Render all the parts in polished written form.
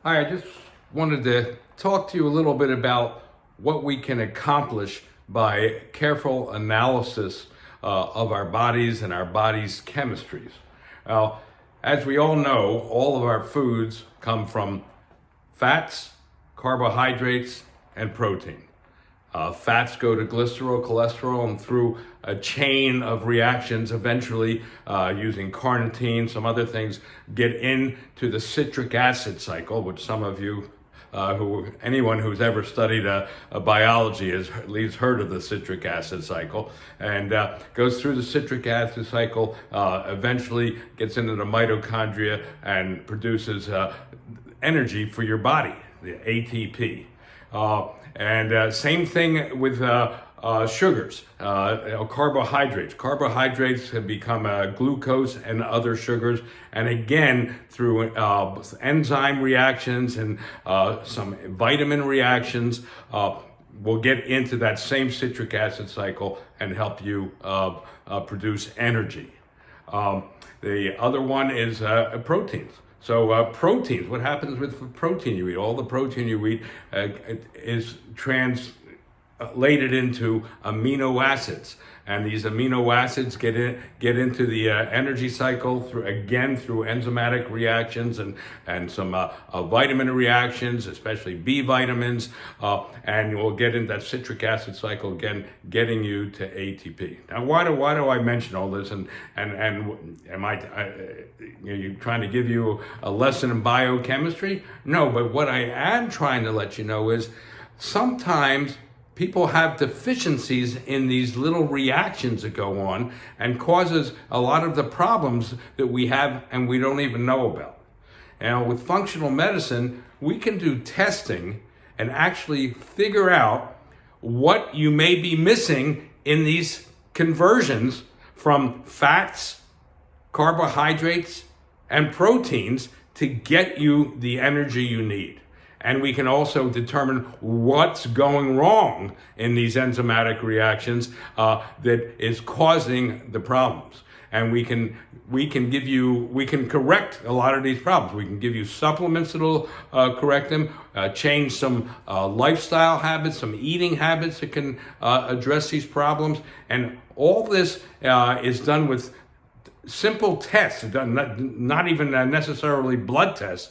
Hi, I just wanted to talk to you a little bit about what we can accomplish by careful analysis of our bodies and our body's chemistries. Now, as we all know, all of our foods come from fats, carbohydrates, and protein. Fats go to glycerol, cholesterol, and through a chain of reactions, eventually using carnitine, some other things, get into the citric acid cycle, which some of you, anyone who's ever studied biology has at least heard of the citric acid cycle, and goes through the citric acid cycle, eventually gets into the mitochondria and produces energy for your body, the ATP. And same thing with sugars, carbohydrates. Carbohydrates have become glucose and other sugars. And again, through enzyme reactions and some vitamin reactions, we'll get into that same citric acid cycle and help you produce energy. The other one is proteins. So proteins, what happens with protein you eat? All the protein you eat is translated into amino acids. And these amino acids get into the energy cycle through enzymatic reactions and some vitamin reactions, especially B vitamins, and we'll get into that citric acid cycle again, getting you to ATP. Now, why do I mention all this? And am you trying to give you a lesson in biochemistry? No, but what I am trying to let you know is sometimes people have deficiencies in these little reactions that go on and causes a lot of the problems that we have and we don't even know about. Now, with functional medicine, we can do testing and actually figure out what you may be missing in these conversions from fats, carbohydrates, and proteins to get you the energy you need. And we can also determine what's going wrong in these enzymatic reactions that is causing the problems. And we can correct a lot of these problems. We can give you supplements that'll correct them, change some lifestyle habits, some eating habits that can address these problems. And all this is done with simple tests, not even necessarily blood tests.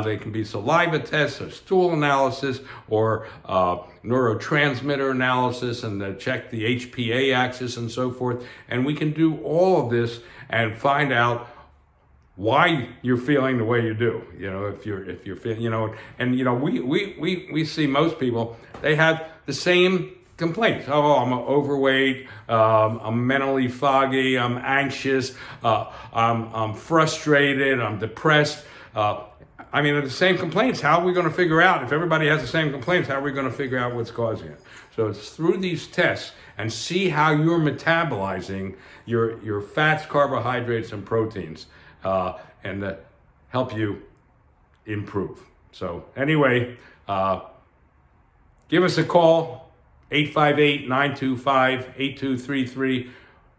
They can be saliva tests or stool analysis or neurotransmitter analysis and check the HPA axis and so forth. And we can do all of this and find out why you're feeling the way you do. If you're feeling, we see most people, they have the same complaints. Oh, I'm overweight, I'm mentally foggy, I'm anxious, I'm frustrated, I'm depressed. The same complaints. How are we going to figure out, if everybody has the same complaints, how are we going to figure out what's causing it? So it's through these tests and see how you're metabolizing your fats, carbohydrates, and proteins, and help you improve. So anyway, give us a call. 858-925-8233.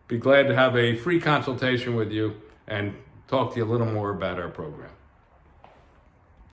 Be glad to have a free consultation with you and talk to you a little more about our program.